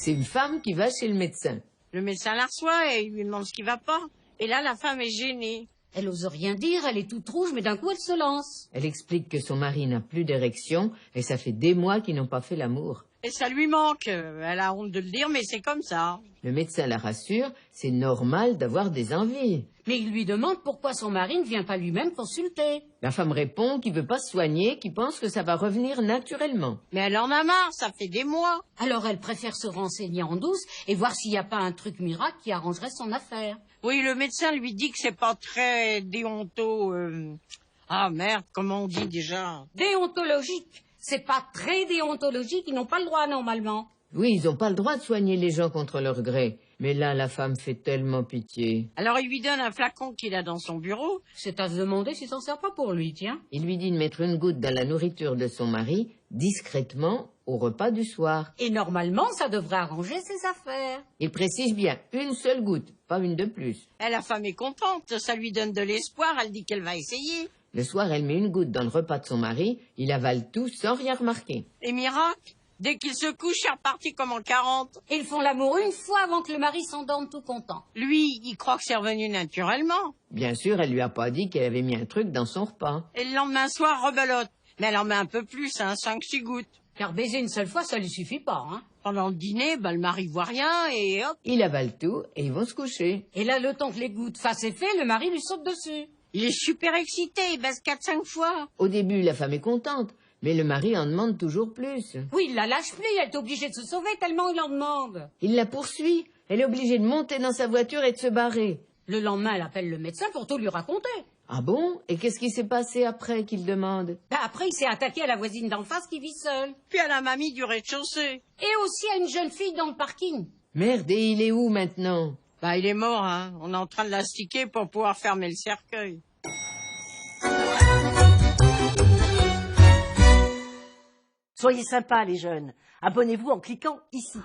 C'est une femme qui va chez le médecin. Le médecin la reçoit et il lui demande ce qui va pas. Et là, la femme est gênée. Elle ose rien dire, elle est toute rouge, mais d'un coup elle se lance. Elle explique que son mari n'a plus d'érection et ça fait des mois qu'ils n'ont pas fait l'amour. Et ça lui manque. Elle a honte de le dire, mais c'est comme ça. Le médecin la rassure, c'est normal d'avoir des envies. Mais il lui demande pourquoi son mari ne vient pas lui-même consulter. La femme répond qu'il veut pas se soigner, qu'il pense que ça va revenir naturellement. Mais elle en a marre, ça fait des mois. Alors elle préfère se renseigner en douce et voir s'il n'y a pas un truc miracle qui arrangerait son affaire. Oui, le médecin lui dit que c'est pas très déonto... Ah merde, comment on dit déjà? Déontologique. C'est pas très déontologique, ils n'ont pas le droit normalement. Oui, ils n'ont pas le droit de soigner les gens contre leur gré. Mais là, la femme fait tellement pitié. Alors il lui donne un flacon qu'il a dans son bureau. C'est à se demander s'il s'en sert pas pour lui, tiens. Il lui dit de mettre une goutte dans la nourriture de son mari, discrètement, au repas du soir. Et normalement, ça devrait arranger ses affaires. Il précise bien, une seule goutte, pas une de plus. Et la femme est contente, ça lui donne de l'espoir, elle dit qu'elle va essayer. Le soir, elle met une goutte dans le repas de son mari, il avale tout sans rien remarquer. Et miracle, dès qu'il se couche, il est reparti comme en 40. Ils font l'amour une fois avant que le mari s'endorme tout content. Lui, il croit que c'est revenu naturellement. Bien sûr, elle lui a pas dit qu'elle avait mis un truc dans son repas. Et le lendemain soir, rebelote. Mais elle en met un peu plus, 5-6 gouttes. Car baiser une seule fois, ça lui suffit pas, hein. Pendant le dîner, le mari voit rien et hop. Il avale tout et ils vont se coucher. Et là, le temps que les gouttes fassent effet, le mari lui saute dessus. Il est super excité, il baisse 4-5 fois. Au début, la femme est contente, mais le mari en demande toujours plus. Oui, il la lâche plus, elle est obligée de se sauver tellement il en demande. Il la poursuit, elle est obligée de monter dans sa voiture et de se barrer. Le lendemain, elle appelle le médecin pour tout lui raconter. Ah bon? Et qu'est-ce qui s'est passé après qu'il demande? Après, il s'est attaqué à la voisine d'en face qui vit seule. Puis à la mamie du rez-de-chaussée. Et aussi à une jeune fille dans le parking. Merde, et il est où maintenant? Il est mort, hein. On est en train de l'astiquer pour pouvoir fermer le cercueil. Soyez sympas les jeunes. Abonnez-vous en cliquant ici.